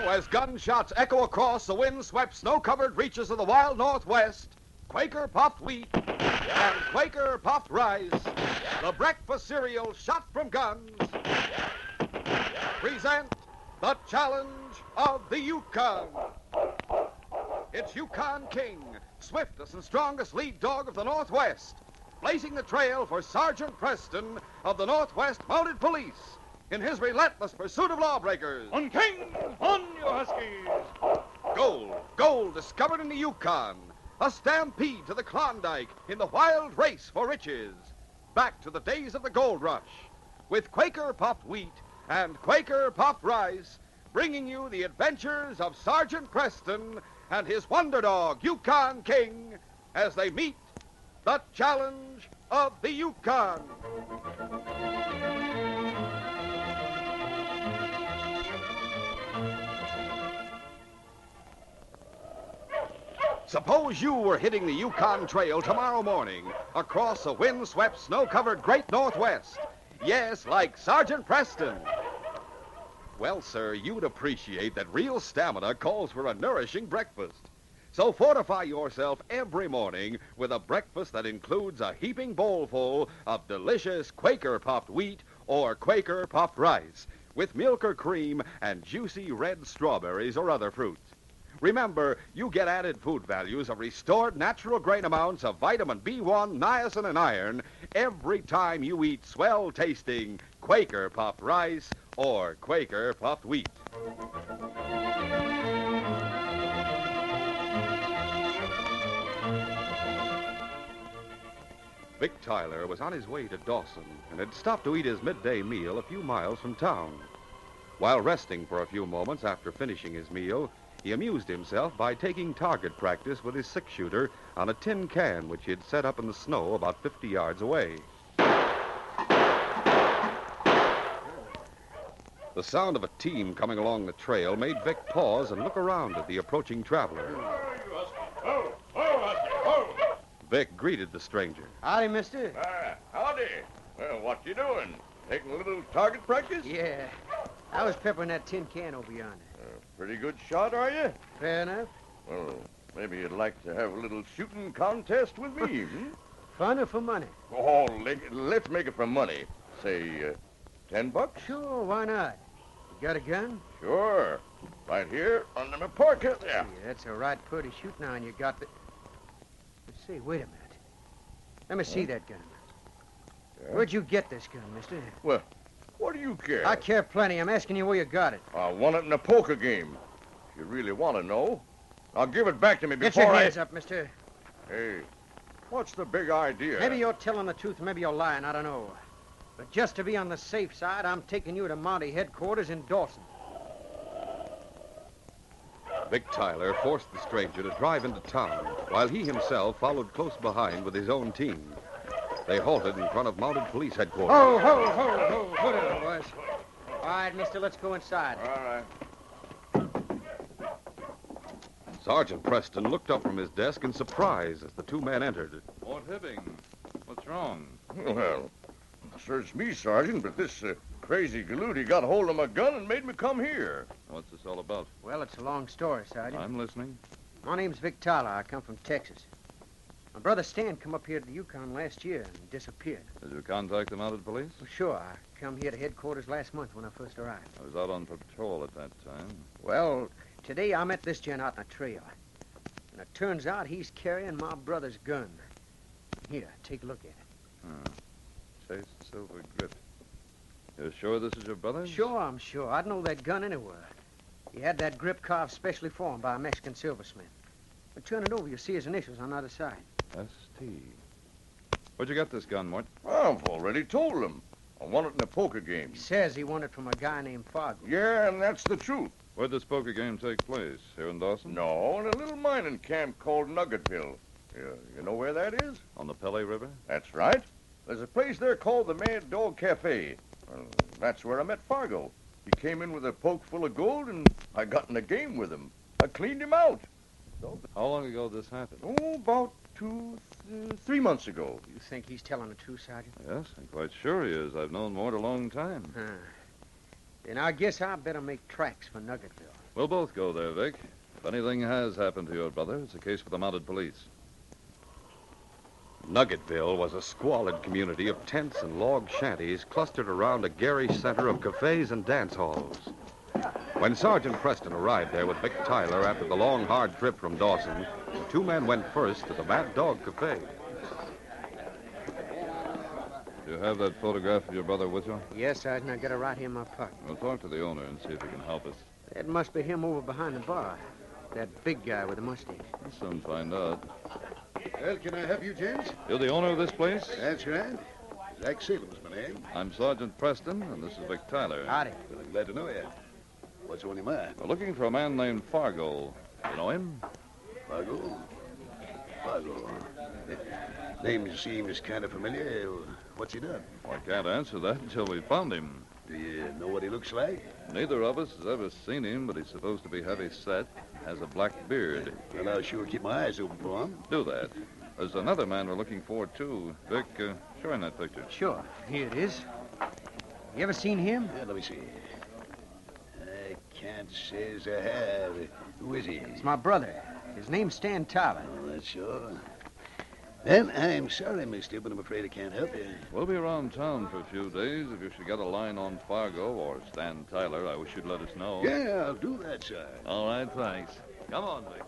as gunshots echo across the wind-swept, snow-covered reaches of the wild Northwest, Quaker puffed wheat and Quaker puffed rice, the breakfast cereal shot from guns, present the challenge of the Yukon. It's Yukon King, swiftest and strongest lead dog of the Northwest, blazing the trail for Sergeant Preston of the Northwest Mounted Police in his relentless pursuit of lawbreakers. On King, on you Huskies! Gold discovered in the Yukon. A stampede to the Klondike in the wild race for riches. Back to the days of the gold rush with Quaker puffed wheat and Quaker puffed rice, bringing you the adventures of Sergeant Preston and his wonder dog, Yukon King, as they meet the challenge of the Yukon. Suppose you were hitting the Yukon Trail tomorrow morning across a wind-swept, snow-covered great Northwest. Yes, like Sergeant Preston. Well, sir, you'd appreciate that real stamina calls for a nourishing breakfast. So fortify yourself every morning with a breakfast that includes a heaping bowlful of delicious Quaker puffed wheat or Quaker puffed rice with milk or cream and juicy red strawberries or other fruits. Remember, you get added food values of restored natural grain amounts of vitamin B1, niacin, and iron every time you eat swell-tasting Quaker puffed rice or Quaker puffed wheat. Vic Tyler was on his way to Dawson and had stopped to eat his midday meal a few miles from town. While resting for a few moments after finishing his meal, he amused himself by taking target practice with his six-shooter on a tin can which he had set up in the snow about 50 yards away. The sound of a team coming along the trail made Vic pause and look around at the approaching traveler. Vic greeted the stranger. Howdy, mister. Howdy. Well, what you doing? Taking a little target practice? Yeah. I was peppering that tin can over yonder. Pretty good shot, are you? Fair enough. Well, maybe you'd like to have a little shooting contest with me, Fun or for money? Oh, let's make it for money. Say, $10? Sure, why not? You got a gun? Sure. Right here under my pocket. Yeah. Gee, that's a right pretty shooting iron you got. Let's see, wait a minute. Let me see that gun. Yeah. Where'd you get this gun, mister? Well, what do you care? I care plenty. I'm asking you where you got it. I won it in a poker game. If you really want to know, I'll give it back to me Get before your hands up, mister. Hey, what's the big idea? Maybe you're telling the truth, maybe you're lying. I don't know. But just to be on the safe side, I'm taking you to Mountie headquarters in Dawson. Vic Tyler forced the stranger to drive into town, while he himself followed close behind with his own team. They halted in front of Mounted Police headquarters. Hold it, boys. All right, mister, let's go inside. All right. Sergeant Preston looked up from his desk in surprise as the two men entered. Mort Hibbing, what's wrong? Well, search me, Sergeant, but this crazy galoot, got hold of my gun and made me come here. What's this all about? Well, it's a long story, Sergeant. I'm listening. My name's Vic Tyler. I come from Texas. My brother Stan come up here to the Yukon last year and disappeared. Did you contact the mounted police? Well, sure. I come here to headquarters last month when I first arrived. I was out on patrol at that time. Well, today I met this gent out in a trail. And it turns out he's carrying my brother's gun. Here, take a look at it. Chased silver grip. You're sure this is your brother's? Sure, I'm sure. I'd know that gun anywhere. He had that grip carved specially for him by a Mexican silversmith. But turn it over, you'll see his initials on the other side. S.T. Where'd you get this gun, Mort? I've already told him. I won it in a poker game. He says he won it from a guy named Fargo. Yeah, and that's the truth. Where'd this poker game take place? Here in Dawson? No, in a little mining camp called Nuggetville. You know where that is? On the Pele River? That's right. There's a place there called the Mad Dog Cafe. Well, that's where I met Fargo. He came in with a poke full of gold, and I got in a game with him. I cleaned him out. So, How long ago did this happen? about 3 months ago. You think he's telling the truth, Sergeant? Yes, I'm quite sure he is. I've known Mort a long time. Then I guess I better make tracks for Nuggetville. We'll both go there, Vic. If anything has happened to your brother, it's a case for the mounted police. Nuggetville was a squalid community of tents and log shanties clustered around a garish center of cafes and dance halls. When Sergeant Preston arrived there with Vic Tyler after the long, hard trip from Dawson, the two men went first to the Mad Dog Cafe. Do you have that photograph of your brother with you? Yes, Sergeant. I got it right here in my pocket. We'll talk to the owner and see if he can help us. It must be him over behind the bar. That big guy with the mustache. We'll soon find out. Well, can I help you, gents? You're the owner of this place? That's right. Zach Salem's my name. I'm Sergeant Preston, and this is Vic Tyler. Howdy. Well, I'm glad to know you. What's on your mind? We're looking for a man named Fargo. You know him? Fargo? Fargo. Name seems kind of familiar. What's he done? Well, I can't answer that until we found him. Do you know what he looks like? Neither of us has ever seen him, but he's supposed to be heavy set, has a black beard. Well, I'll sure keep my eyes open for him. Do that. There's another man we're looking for, too. Vic, show him that picture. Sure. Here it is. You ever seen him? Yeah, let me see. I can't say as I have. Who is he? It's my brother. His name's Stan Tyler. Oh, that's sure. Well, I'm sorry, mister, but I'm afraid I can't help you. We'll be around town for a few days. If you should get a line on Fargo or Stan Tyler, I wish you'd let us know. Yeah, I'll do that, sir. All right, thanks. Come on, Vic.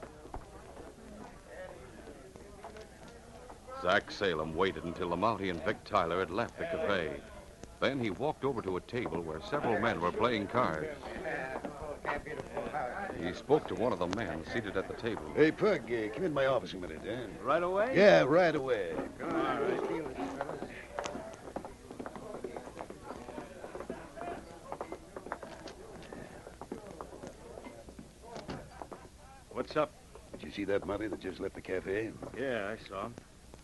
Zach Salem waited until the Mountie and Vic Tyler had left the cafe. Then he walked over to a table where several men were playing cards. He spoke to one of the men seated at the table. Hey, Pug, come in my office a minute, eh? Right away? Yeah, right away. All right. What's up? Did you see that Mountie that just left the cafe? Yeah, I saw him.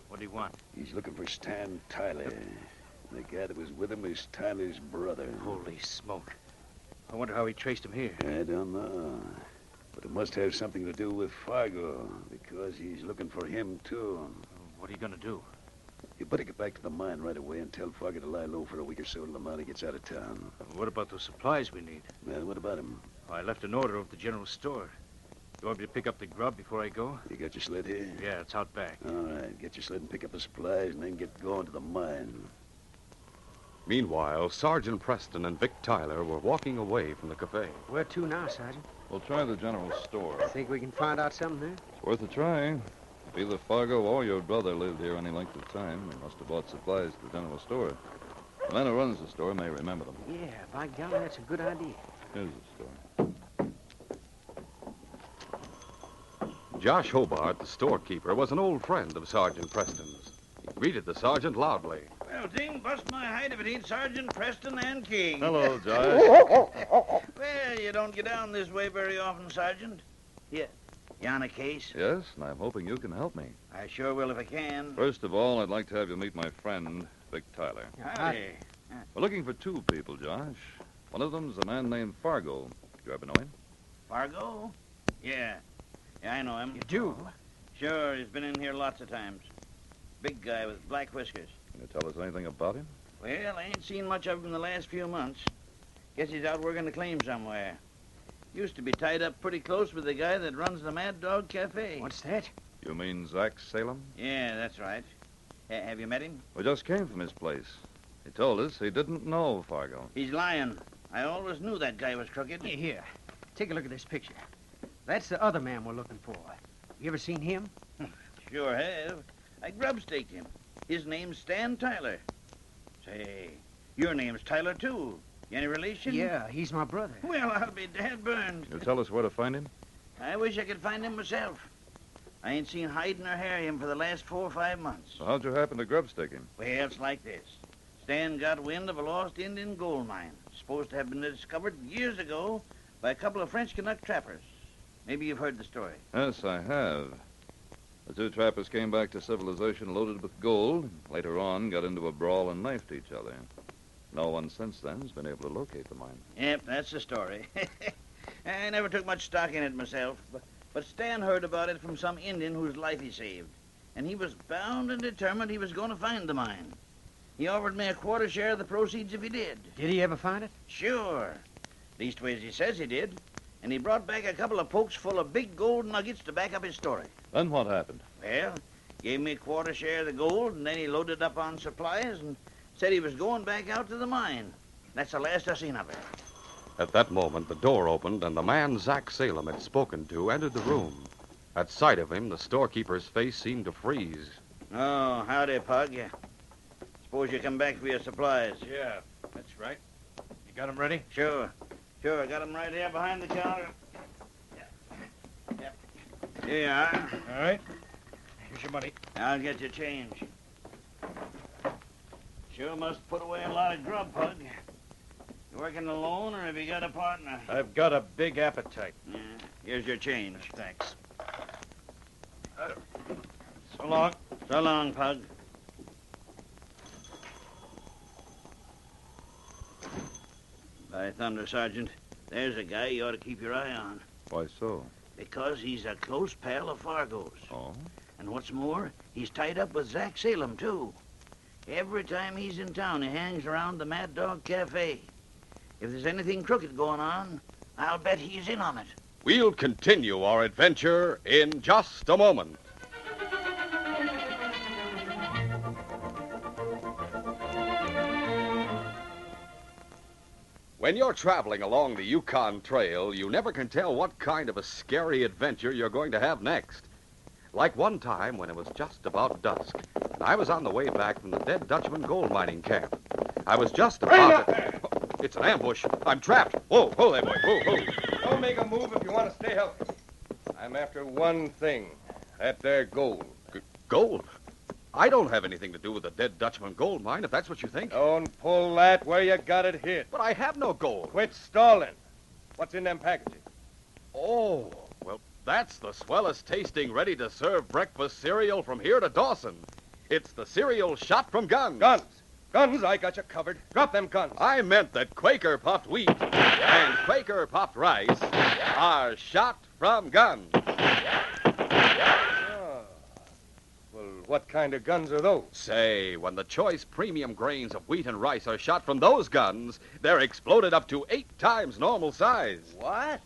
What do you want? He's looking for Stan Tyler. The guy that was with him is Tyler's brother. Holy smoke. I wonder how he traced him here. I don't know. But it must have something to do with Fargo, because he's looking for him, too. What are you going to do? You better get back to the mine right away and tell Fargo to lie low for a week or so till the Mountie gets out of town. What about those supplies we need? Well, what about him? I left an order over the general store. You want me to pick up the grub before I go? You got your sled here? Yeah, it's out back. All right, get your sled and pick up the supplies and then get going to the mine. Meanwhile, Sergeant Preston and Vic Tyler were walking away from the cafe. Where to now, Sergeant? We'll try the general store. Think we can find out something there? It's worth a try. If either Fargo or your brother lived here any length of time, they must have bought supplies at the general store. The man who runs the store may remember them. Yeah, by golly, that's a good idea. Here's the store. Josh Hobart, the storekeeper, was an old friend of Sergeant Preston's. He greeted the sergeant loudly. Well, Ding, bust my hide if it ain't Sergeant Preston and King. Hello, Josh. Well, you don't get down this way very often, Sergeant. You on a case? Yes, and I'm hoping you can help me. I sure will if I can. First of all, I'd like to have you meet my friend, Vic Tyler. Howdy. We're looking for two people, Josh. One of them's a man named Fargo. You ever know him? Fargo? Yeah. Yeah, I know him. You do? Sure, he's been in here lots of times. Big guy with black whiskers. Can you tell us anything about him? Well, I ain't seen much of him in the last few months. Guess he's out working the claim somewhere. Used to be tied up pretty close with the guy that runs the Mad Dog Cafe. What's that? You mean Zach Salem? Yeah, that's right. Have you met him? We just came from his place. He told us he didn't know Fargo. He's lying. I always knew that guy was crooked. Here. Take a look at this picture. That's the other man we're looking for. You ever seen him? Sure have. I grub-staked him. His name's Stan Tyler. Say, your name's Tyler, too. You any relation? Yeah, he's my brother. Well, I'll be dead burned. You tell us where to find him? I wish I could find him myself. I ain't seen hide nor hair him for the last 4 or 5 months. So how'd you happen to grub-stick him? Well, it's like this. Stan got wind of a lost Indian gold mine. Supposed to have been discovered years ago by a couple of French Canuck trappers. Maybe you've heard the story. Yes, I have. The two trappers came back to civilization loaded with gold, and later on got into a brawl and knifed each other. No one since then has been able to locate the mine. Yep, that's the story. I never took much stock in it myself, but Stan heard about it from some Indian whose life he saved, and he was bound and determined he was going to find the mine. He offered me a quarter share of the proceeds if he did. Did he ever find it? Sure. Leastways, he says he did. and he brought back a couple of pokes full of big gold nuggets to back up his story. Then what happened? Well, gave me a quarter share of the gold, and then he loaded up on supplies and said he was going back out to the mine. That's the last I seen of it. At that moment, the door opened, and the man Zach Salem had spoken to entered the room. At sight of him, the storekeeper's face seemed to freeze. Oh, howdy, Pug. Suppose you come back for your supplies. Yeah, that's right. You got them ready? Sure. Sure, I got them right here behind the counter. Yep. Here you are. All right. Here's your money. I'll get you change. Sure must put away a lot of grub, Pug. You working alone, or have you got a partner? I've got a big appetite. Yeah. Here's your change. Thanks. So long. So long, Pug. By thunder, Sergeant, there's a guy you ought to keep your eye on. Why so? Because he's a close pal of Fargo's. Oh? And what's more, he's tied up with Zach Salem, too. Every time he's in town, he hangs around the Mad Dog Cafe. If there's anything crooked going on, I'll bet he's in on it. We'll continue our adventure in just a moment. When you're traveling along the Yukon Trail, you never can tell what kind of a scary adventure you're going to have next. Like one time when it was just about dusk, and I was on the way back from the Dead Dutchman gold mining camp. I was just about to... It's an ambush. I'm trapped. Whoa, whoa there, boy. Whoa, whoa. Don't make a move if you want to stay healthy. I'm after one thing. That there gold. Gold? I don't have anything to do with the Dead Dutchman gold mine, if that's what you think. Don't pull that where you got it hid. But I have no gold. Quit stalling. What's in them packages? Oh, well, that's the swellest tasting, ready-to-serve breakfast cereal from here to Dawson. It's the cereal shot from guns. Guns. Guns, I got you covered. Drop them guns. I meant that Quaker puffed wheat and Quaker puffed rice are shot from guns. Well, what kind of guns are those? Say, when the choice premium grains of wheat and rice are shot from those guns, they're exploded up to 8 times normal size. What?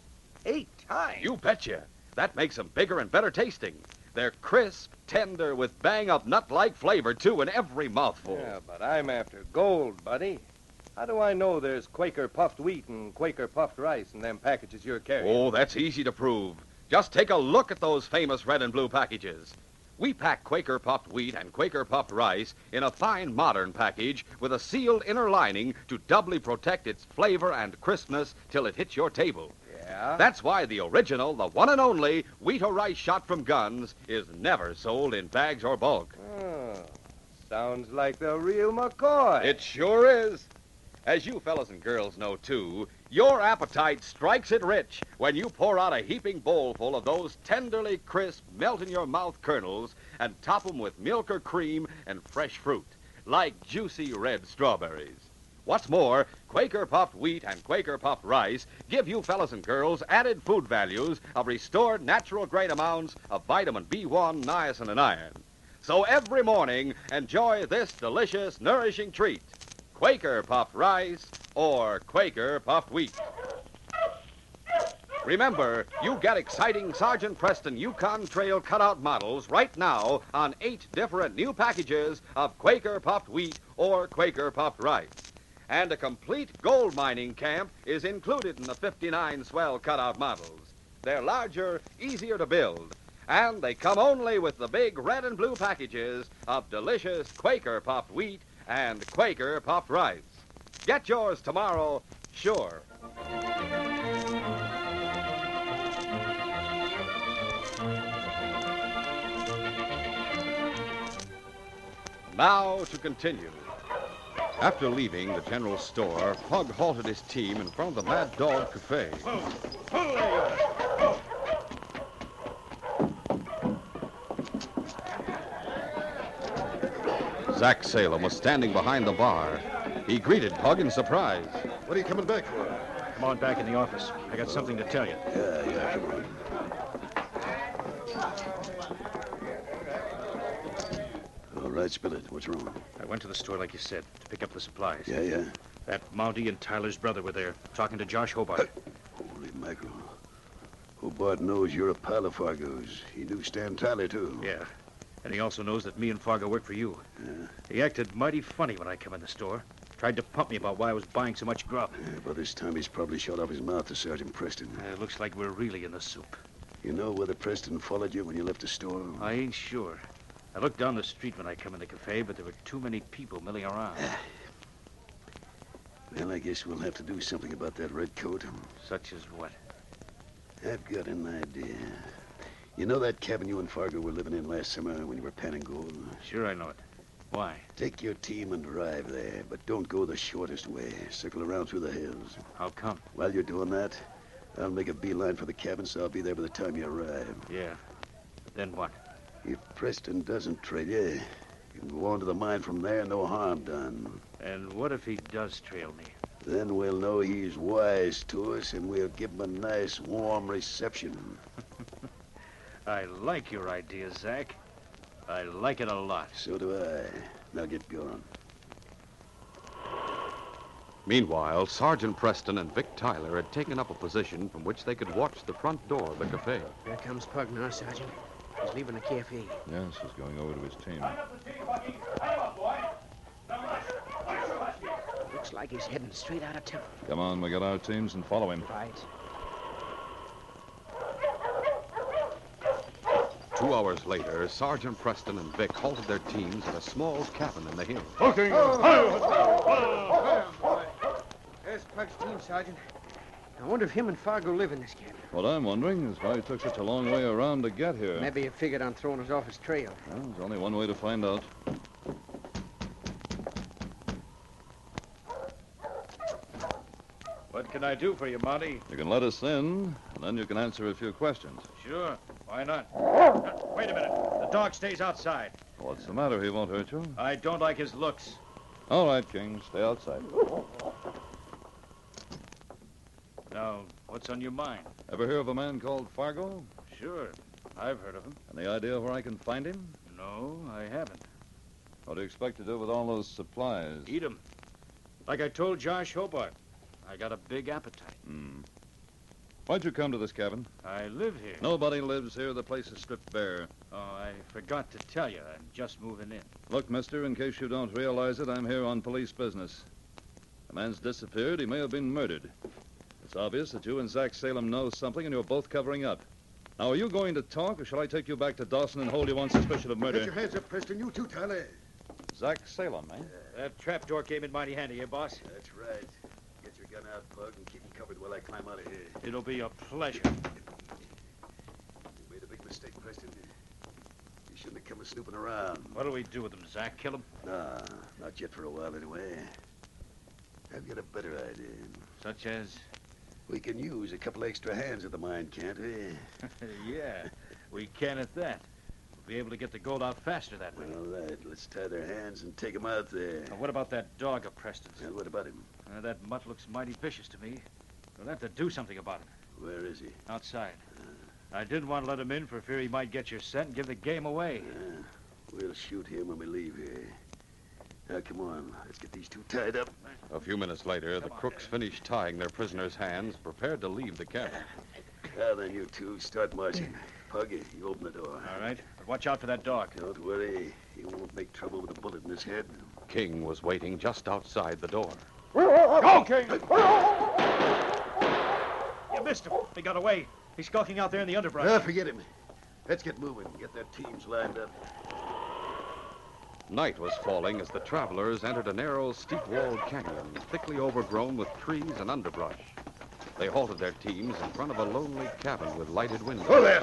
8 times? You betcha. That makes them bigger and better tasting. They're crisp, tender, with bang-up nut-like flavor, too, in every mouthful. Yeah, but I'm after gold, buddy. How do I know there's Quaker puffed wheat and Quaker puffed rice in them packages you're carrying? Oh, that's easy to prove. Just take a look at those famous red and blue packages. We pack Quaker puffed wheat and Quaker puffed rice in a fine modern package with a sealed inner lining to doubly protect its flavor and crispness till it hits your table. Yeah? That's why the original, the one and only, wheat or rice shot from guns is never sold in bags or bulk. Oh, sounds like the real McCoy. It sure is. As you fellas and girls know, too, your appetite strikes it rich when you pour out a heaping bowl full of those tenderly crisp, melt-in-your-mouth kernels and top them with milk or cream and fresh fruit, like juicy red strawberries. What's more, Quaker puffed wheat and Quaker puffed rice give you fellas and girls added food values of restored natural grade amounts of vitamin B1, niacin, and iron. So every morning, enjoy this delicious, nourishing treat. Quaker puffed rice or Quaker puffed wheat. Remember, you get exciting Sergeant Preston Yukon Trail cutout models right now on 8 different new packages of Quaker puffed wheat or Quaker puffed rice. And a complete gold mining camp is included in the 59 swell cutout models. They're larger, easier to build, and they come only with the big red and blue packages of delicious Quaker puffed wheat and Quaker puffed rice. Get yours tomorrow, sure. Now to continue. After leaving the general store, Pug halted his team in front of the Mad Dog Cafe. Zach Salem was standing behind the bar. He greeted Pug in surprise. What are you coming back for? Come on back in the office. I got something to tell you. Yeah, come on. All right, spill it. What's wrong? I went to the store, like you said, to pick up the supplies. Yeah. That Mountie and Tyler's brother were there, talking to Josh Hobart. Holy mackerel. Hobart knows you're a pal of Fargo's. He knew Stan Tyler, too. Yeah. And he also knows that me and Fargo work for you. Yeah. He acted mighty funny when I come in the store. Tried to pump me about why I was buying so much grub. By this time, he's probably shot off his mouth to Sergeant Preston. Looks like we're really in the soup. You know whether Preston followed you when you left the store? I ain't sure. I looked down the street when I come in the cafe, but there were too many people milling around. Well, I guess we'll have to do something about that red coat. Such as what? I've got an idea. You know that cabin you and Fargo were living in last summer when you were panning gold? Sure I know it. Why? Take your team and drive there, but don't go the shortest way. Circle around through the hills. How come? While you're doing that, I'll make a beeline for the cabin, so I'll be there by the time you arrive. Yeah. Then what? If Preston doesn't trail you, you can go on to the mine from there, no harm done. And what if he does trail me? Then we'll know he's wise to us, and we'll give him a nice, warm reception. I like your idea, Zach. I like it a lot. So do I. Now get going. Meanwhile, Sergeant Preston and Vic Tyler had taken up a position from which they could watch the front door of the cafe. Here comes Pug now, Sergeant. He's leaving the cafe. Yes, he's going over to his team. Looks like he's heading straight out of town. Come on, we got our teams and follow him. Right. 2 hours later, Sergeant Preston and Vic halted their teams at a small cabin in the hills. There's Pug's team, Sergeant. I wonder if him and Fargo live in this cabin. What I'm wondering is why he took such a long way around to get here. Maybe he figured on throwing us off his trail. Well, there's only one way to find out. What can I do for you, Monty? You can let us in, and then you can answer a few questions. Sure. Why not? Wait a minute. The dog stays outside. What's the matter? He won't hurt you. I don't like his looks. All right, King. Stay outside. Now, what's on your mind? Ever hear of a man called Fargo? Sure. I've heard of him. Any idea where I can find him? No, I haven't. What do you expect to do with all those supplies? Eat 'em. Like I told Josh Hobart. I got a big appetite. Why'd you come to this cabin? I live here. Nobody lives here. The place is stripped bare. Oh, I forgot to tell you. I'm just moving in. Look, mister, in case you don't realize it, I'm here on police business. The man's disappeared. He may have been murdered. It's obvious that you and Zach Salem know something, and you're both covering up. Now, are you going to talk, or shall I take you back to Dawson and hold you on suspicion of murder? Get your hands up, Preston. You too, Tyler. Zach Salem, eh? That trapdoor came in mighty handy, eh, boss? That's right. Get your gun out, Pug, and keep him covered while I climb out of here. It'll be a pleasure. You made a big mistake, Preston. You shouldn't have come snooping around. What'll we do with him, Zach? Kill him? Nah, not yet for a while anyway. I've got a better idea. Such as? We can use a couple extra hands at the mine, can't we? Yeah, we can at that. We'll be able to get the gold out faster that way. All right, let's tie their hands and take them out there. Now, what about that dog of Preston's? Well, what about him? That mutt looks mighty vicious to me. We'll have to do something about him. Where is he? Outside. I didn't want to let him in for fear he might get your scent and give the game away. We'll shoot him when we leave here. Now, come on. Let's get these two tied up. A few minutes later, the crooks finished tying their prisoners' hands, prepared to leave the cabin. Now then, you two, start marching. Puggy, you open the door. All right. But watch out for that dog. Don't worry. He won't make trouble with a bullet in his head. King was waiting just outside the door. Go, King! You missed him. He got away. He's skulking out there in the underbrush. Forget him. Let's get moving. Get their teams lined up. Night was falling as the travelers entered a narrow, steep-walled canyon, thickly overgrown with trees and underbrush. They halted their teams in front of a lonely cabin with lighted windows. Hold there!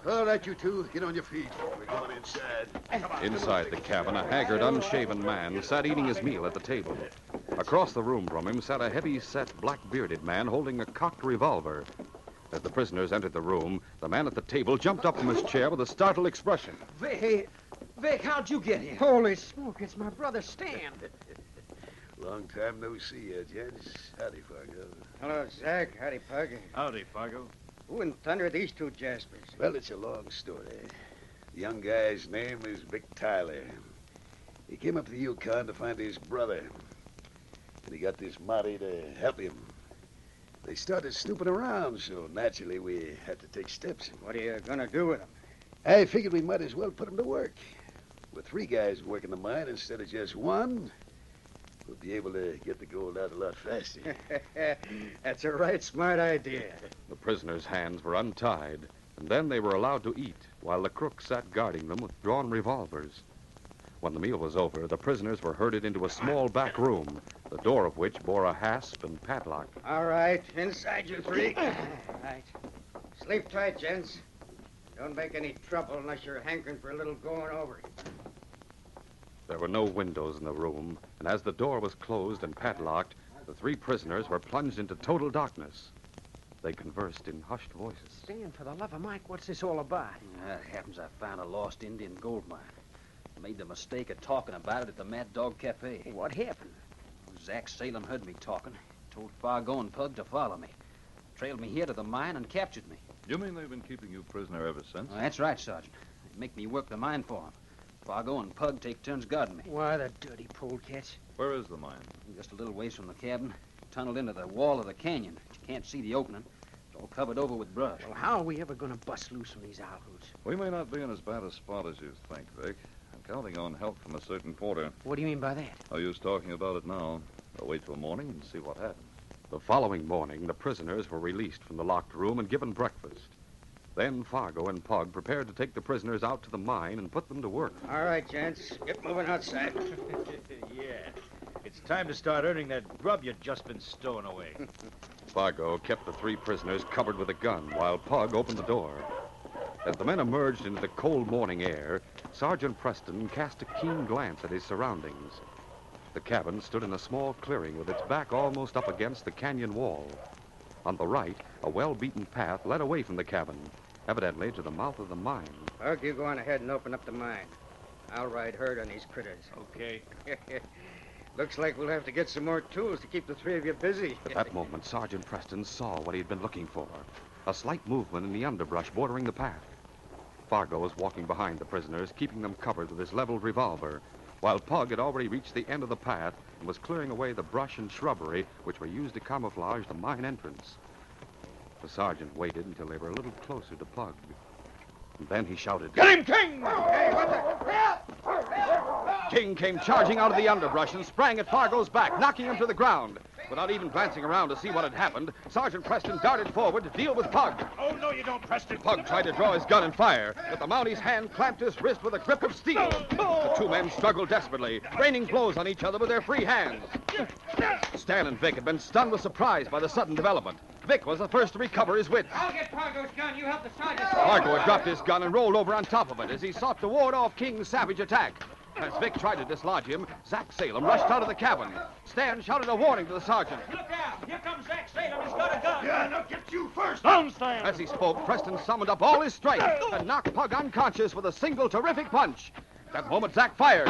All right, you two, get on your feet. We're going inside. Inside the cabin, a haggard, unshaven man sat eating his meal at the table. Across the room from him sat a heavy-set, black-bearded man holding a cocked revolver. As the prisoners entered the room, the man at the table jumped up from his chair with a startled expression. Vic, how'd you get here? Holy smoke, it's my brother Stan. Long time no see, gents. Howdy, Fargo. Hello, Zach. Howdy, Pug. Howdy, Fargo. Who in thunder are these two Jaspers? Well, it's a long story. The young guy's name is Vic Tyler. He came up to the Yukon to find his brother. And he got this Mountie to help him. They started snooping around, so naturally we had to take steps. What are you going to do with them? I figured we might as well put them to work. With 3 guys working the mine instead of just one, we'll be able to get the gold out a lot faster. That's a right smart idea. The prisoners' hands were untied, and then they were allowed to eat, while the crooks sat guarding them with drawn revolvers. When the meal was over, the prisoners were herded into a small back room, the door of which bore a hasp and padlock. All right, inside you 3. All right. Sleep tight, gents. Don't make any trouble unless you're hankering for a little going over. There were no windows in the room, and as the door was closed and padlocked, the 3 prisoners were plunged into total darkness. They conversed in hushed voices. Stan, for the love of Mike, what's this all about? It happens I found a lost Indian gold mine. I made the mistake of talking about it at the Mad Dog Cafe. What happened? Zach Salem heard me talking. Told Fargo and Pug to follow me. Trailed me here to the mine and captured me. You mean they've been keeping you prisoner ever since? That's right, Sergeant. They make me work the mine for them. Fargo and Pug take turns guarding me. Why, the dirty polecats. Where is the mine? Just a little ways from the cabin. Tunneled into the wall of the canyon. But you can't see the opening. It's all covered over with brush. Well, how are we ever going to bust loose from these owl hoots? We may not be in as bad a spot as you think, Vic. I'm counting on help from a certain quarter. What do you mean by that? No use talking about it now. I'll wait till morning and see what happens. The following morning, the prisoners were released from the locked room and given breakfast. Then Fargo and Pug prepared to take the prisoners out to the mine and put them to work. All right, gents. Get moving outside. Yeah. It's time to start earning that grub you've just been stowing away. Fargo kept the 3 prisoners covered with a gun while Pug opened the door. As the men emerged into the cold morning air, Sergeant Preston cast a keen glance at his surroundings. The cabin stood in a small clearing with its back almost up against the canyon wall. On the right, a well-beaten path led away from the cabin, evidently to the mouth of the mine. Pug, you go on ahead and open up the mine. I'll ride herd on these critters. Okay. Looks like we'll have to get some more tools to keep the 3 of you busy. At that moment, Sergeant Preston saw what he'd been looking for. A slight movement in the underbrush bordering the path. Fargo was walking behind the prisoners, keeping them covered with his leveled revolver, while Pug had already reached the end of the path and was clearing away the brush and shrubbery which were used to camouflage the mine entrance. The sergeant waited until they were a little closer to Pug. And then he shouted, Get him, King! Hey, what the... King came charging out of the underbrush and sprang at Fargo's back, knocking him to the ground. Without even glancing around to see what had happened, Sergeant Preston darted forward to deal with Pug. Oh, no, you don't, Preston. Pug tried to draw his gun and fire, but the Mountie's hand clamped his wrist with a grip of steel. The 2 men struggled desperately, raining blows on each other with their free hands. Stan and Vic had been stunned with surprise by the sudden development. Vic was the first to recover his wits. I'll get Fargo's gun. You help the sergeant. Fargo had dropped his gun and rolled over on top of it as he sought to ward off King's savage attack. As Vic tried to dislodge him, Zach Salem rushed out of the cabin. Stan shouted a warning to the sergeant. Look out! Here comes Zach Salem. He's got a gun. Yeah, now get you first. Down, Stan. As he spoke, Preston summoned up all his strength and knocked Pug unconscious with a single terrific punch. At that moment, Zach fired.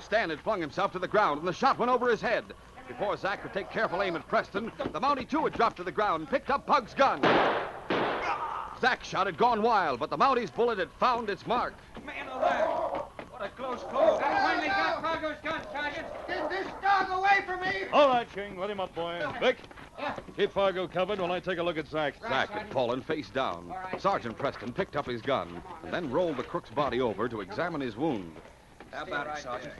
Stan had flung himself to the ground, and the shot went over his head. Before Zach could take careful aim at Preston, the Mountie, too, had dropped to the ground and picked up Pug's gun. Zach's shot had gone wild, but the Mountie's bullet had found its mark. Man alive. What a close call. I finally got Fargo's gun, Sergeant. Get this dog away from me. All right, King. Let him up, boy. Vic, keep Fargo covered while I take a look at Zach. Zach had fallen face down. Sergeant Preston picked up his gun and then rolled the crook's body over to examine his wound. How about it, Sergeant?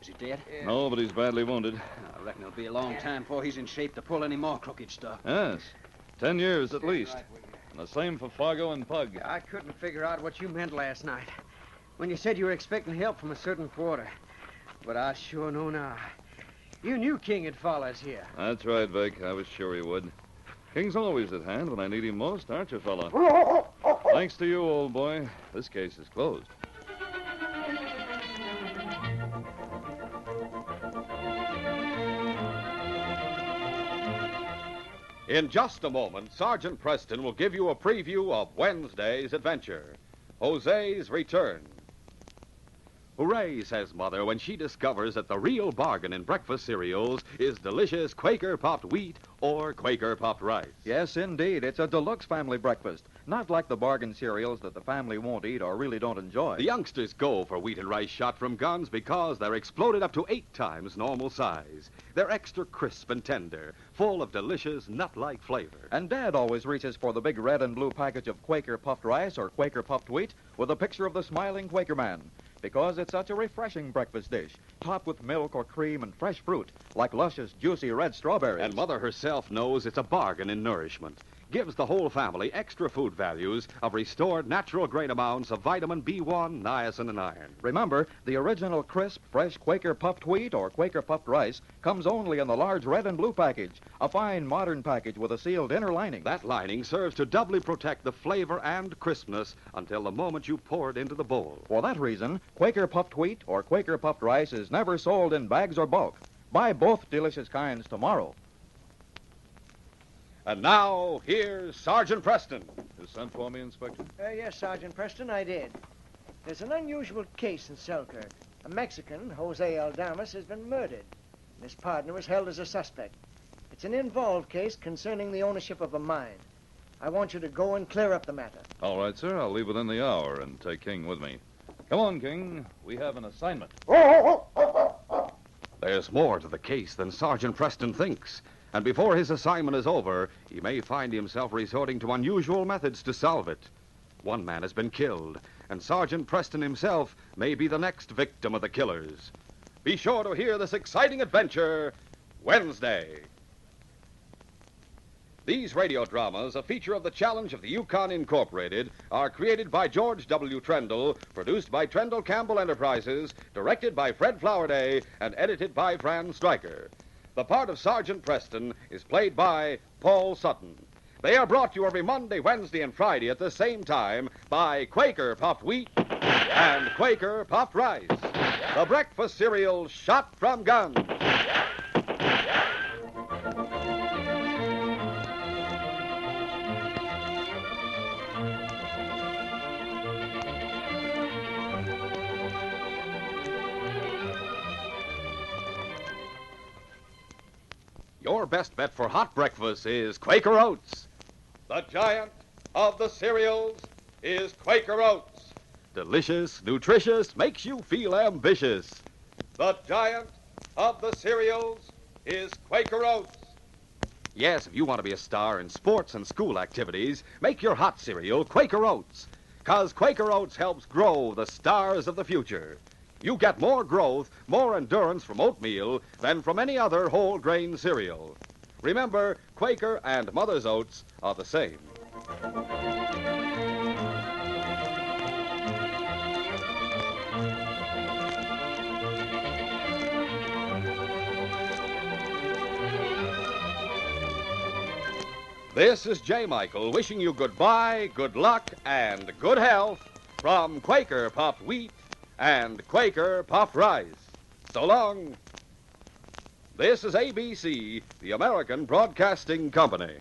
Is he dead? No, but he's badly wounded. I reckon it'll be a long time before he's in shape to pull any more crooked stuff. Yes. 10 years at least. And the same for Fargo and Pug. I couldn't figure out what you meant last night when you said you were expecting help from a certain quarter. But I sure know now. You knew King would follow us here. That's right, Vic. I was sure he would. King's always at hand when I need him most, aren't you, fella? Thanks to you, old boy. This case is closed. In just a moment, Sergeant Preston will give you a preview of Wednesday's adventure, Jose's Return. Hooray, says Mother, when she discovers that the real bargain in breakfast cereals is delicious Quaker popped wheat or Quaker popped rice. Yes, indeed. It's a deluxe family breakfast. Not like the bargain cereals that the family won't eat or really don't enjoy. The youngsters go for wheat and rice shot from guns because they're exploded up to 8 times normal size. They're extra crisp and tender, full of delicious nut-like flavor. And Dad always reaches for the big red and blue package of Quaker puffed rice or Quaker puffed wheat with a picture of the smiling Quaker man, because it's such a refreshing breakfast dish, topped with milk or cream and fresh fruit, like luscious, juicy red strawberries. And Mother herself knows it's a bargain in nourishment. Gives the whole family extra food values of restored natural grain amounts of vitamin B1, niacin, and iron. Remember, the original crisp, fresh Quaker puffed wheat or Quaker puffed rice comes only in the large red and blue package, a fine modern package with a sealed inner lining. That lining serves to doubly protect the flavor and crispness until the moment you pour it into the bowl. For that reason, Quaker puffed wheat or Quaker puffed rice is never sold in bags or bulk. Buy both delicious kinds tomorrow. And now, here's Sergeant Preston. You sent for me, Inspector? Yes, Sergeant Preston, I did. There's an unusual case in Selkirk. A Mexican, Jose Aldamas, has been murdered. His partner was held as a suspect. It's an involved case concerning the ownership of a mine. I want you to go and clear up the matter. All right, sir. I'll leave within the hour and take King with me. Come on, King. We have an assignment. There's more to the case than Sergeant Preston thinks. And before his assignment is over, he may find himself resorting to unusual methods to solve it. One man has been killed, and Sergeant Preston himself may be the next victim of the killers. Be sure to hear this exciting adventure Wednesday. These radio dramas, a feature of the Challenge of the Yukon Incorporated, are created by George W. Trendle, produced by Trendle Campbell Enterprises, directed by Fred Flowerday, and edited by Fran Stryker. The part of Sergeant Preston is played by Paul Sutton. They are brought to you every Monday, Wednesday, and Friday at the same time by Quaker Puffed Wheat and Quaker Puffed Rice, the breakfast cereal shot from guns. Your best bet for hot breakfast is Quaker Oats. The giant of the cereals is Quaker Oats. Delicious, nutritious, makes you feel ambitious. The giant of the cereals is Quaker Oats. Yes, if you want to be a star in sports and school activities, make your hot cereal Quaker Oats. 'Cause Quaker Oats helps grow the stars of the future. You get more growth, more endurance from oatmeal than from any other whole grain cereal. Remember, Quaker and Mother's Oats are the same. This is J. Michael wishing you goodbye, good luck, and good health from Quaker Puffed Wheat and Quaker Puffed Rice. So long. This is ABC, the American Broadcasting Company.